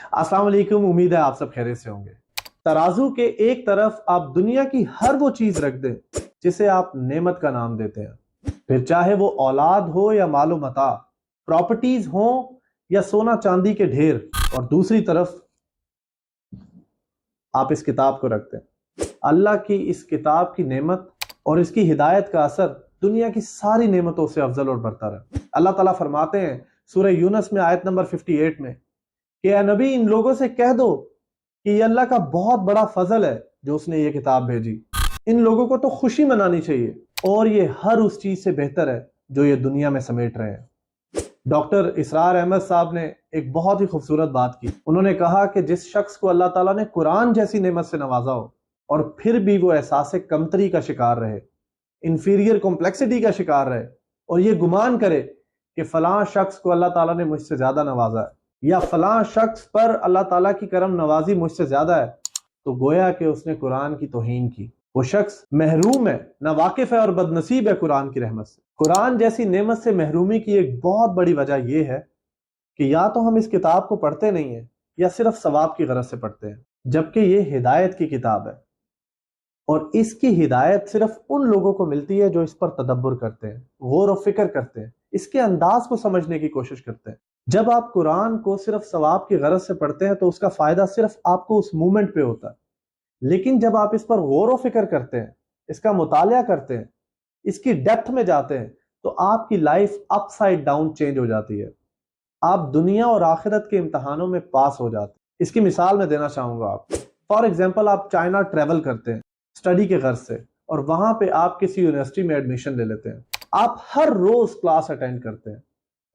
अस्सलाम वालेकुम, उम्मीद है आप सब खैरियत से होंगे। तराजू के एक तरफ आप दुनिया की हर वो चीज रख दें जिसे आप नेमत का नाम देते हैं, फिर चाहे वो औलाद हो या मालो मता, प्रॉपर्टीज हो या सोना चांदी के ढेर, और दूसरी तरफ आप इस किताब को रखते हैं। अल्लाह की इस किताब की नेमत और इसकी हिदायत का असर दुनिया की सारी नेमतों से अफजल और बरतर है। अल्लाह ताला फरमाते हैं सूरह यूनस में आयत नंबर 58 में कि ए नबी, इन लोगों से कह दो कि ये अल्लाह का बहुत बड़ा फजल है जो उसने ये किताब भेजी। इन लोगों को तो खुशी मनानी चाहिए, और ये हर उस चीज से बेहतर है जो ये दुनिया में समेट रहे हैं। डॉक्टर इसरार अहमद साहब ने एक बहुत ही खूबसूरत बात की। उन्होंने कहा कि जिस शख्स को अल्लाह ताला ने कुरान जैसी नेमत से नवाजा हो और फिर भी वो एहसास कमतरी का शिकार रहे, इंफीरियर कॉम्प्लेक्सिटी का शिकार रहे, और ये गुमान करे कि फलां शख्स को अल्लाह ताला ने मुझसे ज्यादा नवाजा है या फलां शख्स पर अल्लाह ताला की करम नवाजी मुझसे ज्यादा है, तो गोया कि उसने कुरान की तौहीन की। वो शख्स महरूम है, ना वाकिफ है और बदनसीब है कुरान की रहमत से। कुरान जैसी नेमत से महरूमी की एक बहुत बड़ी वजह यह है कि या तो हम इस किताब को पढ़ते नहीं है या सिर्फ सवाब की गरज से पढ़ते हैं, जबकि ये हिदायत की किताब है और इसकी हिदायत सिर्फ उन लोगों को मिलती है जो इस पर तदब्बर करते हैं, गौर और फिक्र करते हैं, इसके अंदाज को समझने की कोशिश करते हैं। जब आप कुरान को सिर्फ सवाब की गरज से पढ़ते हैं तो उसका फायदा सिर्फ आपको उस मोमेंट पे होता है, लेकिन जब आप इस पर गौर और फिक्र करते हैं, इसका मुतालिया करते हैं, इसकी डेप्थ में जाते हैं, तो आपकी लाइफ अपसाइड डाउन चेंज हो जाती है। आप दुनिया और आखिरत के इम्तहानों में पास हो जाते हैं। इसकी मिसाल मैं देना चाहूंगा आपको। फॉर एग्जाम्पल, आप चाइना ट्रेवल करते हैं स्टडी के गर्ज से, और वहां पे आप किसी यूनिवर्सिटी में एडमिशन ले लेते हैं। आप हर रोज क्लास अटेंड करते हैं,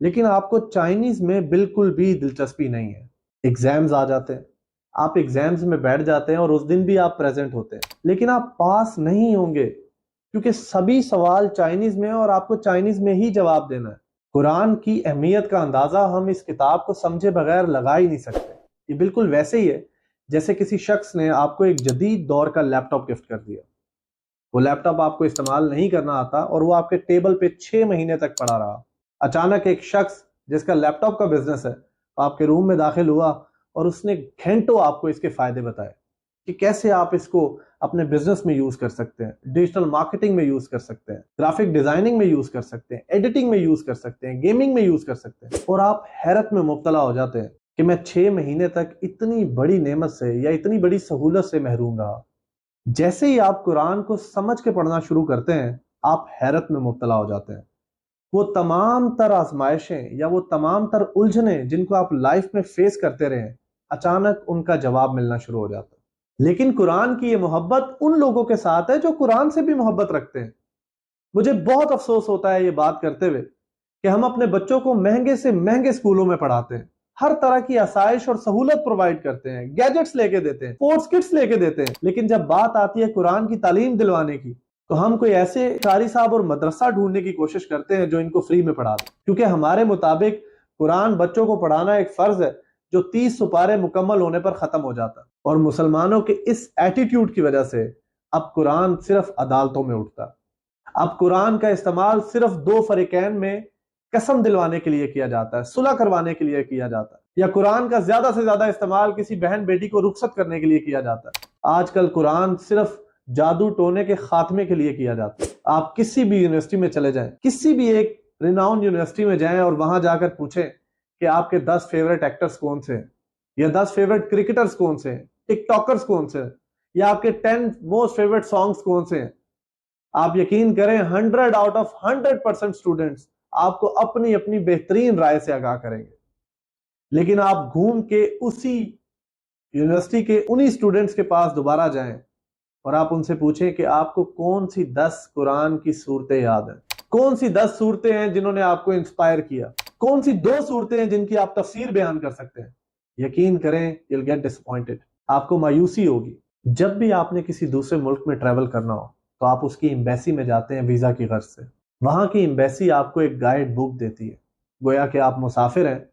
लेकिन आपको चाइनीज में बिल्कुल भी दिलचस्पी नहीं है। एग्जाम्स आ जाते हैं, आप एग्जाम्स में बैठ जाते हैं और उस दिन भी आप प्रेजेंट होते हैं, लेकिन आप पास नहीं होंगे क्योंकि सभी सवाल चाइनीज में हैं और आपको चाइनीज में ही जवाब देना है। कुरान की अहमियत का अंदाजा हम इस किताब को समझे बगैर लगा ही नहीं सकते। ये बिल्कुल वैसे ही है जैसे किसी शख्स ने आपको एक जदीद दौर का लैपटॉप गिफ्ट कर दिया। वो लैपटॉप आपको इस्तेमाल नहीं करना आता और वो आपके टेबल पे 6 महीने तक पड़ा रहा। अचानक एक शख्स जिसका लैपटॉप का बिजनेस है आपके रूम में दाखिल हुआ और उसने घंटों आपको इसके फायदे बताए कि कैसे आप इसको अपने बिजनेस में यूज कर सकते हैं, डिजिटल मार्केटिंग में यूज कर सकते हैं, ग्राफिक डिजाइनिंग में यूज कर सकते हैं, एडिटिंग में यूज कर सकते हैं, गेमिंग में यूज कर सकते हैं, और आप हैरत में मुब्तला हो जाते हैं कि मैं 6 महीने तक इतनी बड़ी नेमत से या इतनी बड़ी सहूलत से महरूम रहा। जैसे ही आप कुरान को समझ के पढ़ना शुरू करते हैं, आप हैरत में मुब्तला हो जाते हैं। वो तमाम तर आजमाइशें या वो तमाम तर उलझनें जिनको आप लाइफ में फेस करते रहे, अचानक उनका जवाब मिलना शुरू हो जाता है। लेकिन कुरान की ये मोहब्बत उन लोगों के साथ है जो कुरान से भी मोहब्बत रखते हैं। मुझे बहुत अफसोस होता है ये बात करते हुए कि हम अपने बच्चों को महंगे से महंगे स्कूलों में पढ़ाते हैं, हर तरह की आसाइश और सहूलत प्रोवाइड करते हैं, गैजेट्स लेके देते हैं, स्पोर्ट्स किट्स लेके देते हैं, लेकिन जब बात आती है कुरान की तालीम दिलवाने की तो हम कोई ऐसे कारी साहब और मदरसा ढूंढने की कोशिश करते हैं जो इनको फ्री में पढ़ा दे, क्योंकि हमारे मुताबिक कुरान बच्चों को पढ़ाना एक फर्ज है जो 30 सुपारे मुकम्मल होने पर खत्म हो जाता। और मुसलमानों के इस एटीट्यूड की वजह से अब कुरान सिर्फ अदालतों में उठता। अब कुरान का इस्तेमाल सिर्फ 2 फरीकैन में कसम दिलवाने के लिए किया जाता है, सुलह करवाने के लिए किया जाता है, या कुरान का ज्यादा से ज्यादा इस्तेमाल किसी बहन बेटी को रुखसत करने के लिए किया जाता है। आजकल कुरान सिर्फ जादू टोने के खात्मे के लिए किया जाता है। आप किसी भी यूनिवर्सिटी में चले जाएं, किसी भी एक रिनाउंड यूनिवर्सिटी में जाएं और वहां जाकर पूछें कि आपके 10 फेवरेट एक्टर्स कौन से हैं, या 10 फेवरेट क्रिकेटर्स कौन से हैं, टिकटॉकर्स कौन से हैं, या आपके 10 मोस्ट फेवरेट सॉन्ग्स कौन से हैं, आप यकीन करें 100 आउट ऑफ 100% स्टूडेंट्स आपको अपनी अपनी बेहतरीन राय से आगाह करेंगे। लेकिन आप घूम के उसी यूनिवर्सिटी के उन्हीं स्टूडेंट्स के पास दोबारा जाएं और आप उनसे पूछें कि आपको कौन सी 10 कुरान की सूरतें याद हैं, कौन सी 10 सूरतें हैं जिन्होंने आपको इंस्पायर किया, कौन सी 2 सूरतें हैं जिनकी आप तफसीर बयान कर सकते हैं। यकीन करें, you'll get disappointed, आपको मायूसी होगी। जब भी आपने किसी दूसरे मुल्क में ट्रैवल करना हो तो आप उसकी एम्बेसी में जाते हैं वीजा की गर्ज से। वहां की एम्बेसी आपको एक गाइड बुक देती है, गोया कि आप मुसाफिर हैं,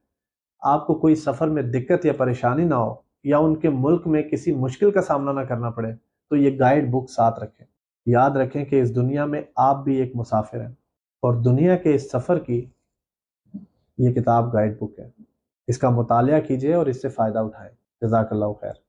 आपको कोई सफर में दिक्कत या परेशानी ना हो या उनके मुल्क में किसी मुश्किल का सामना ना करना पड़े तो ये गाइड बुक साथ रखें। याद रखें कि इस दुनिया में आप भी एक मुसाफिर हैं और दुनिया के इस सफर की ये किताब गाइड बुक है। اس کا مطالعہ کیجئے اور اس سے فائدہ اٹھائیں۔ جزاک اللہ خیر۔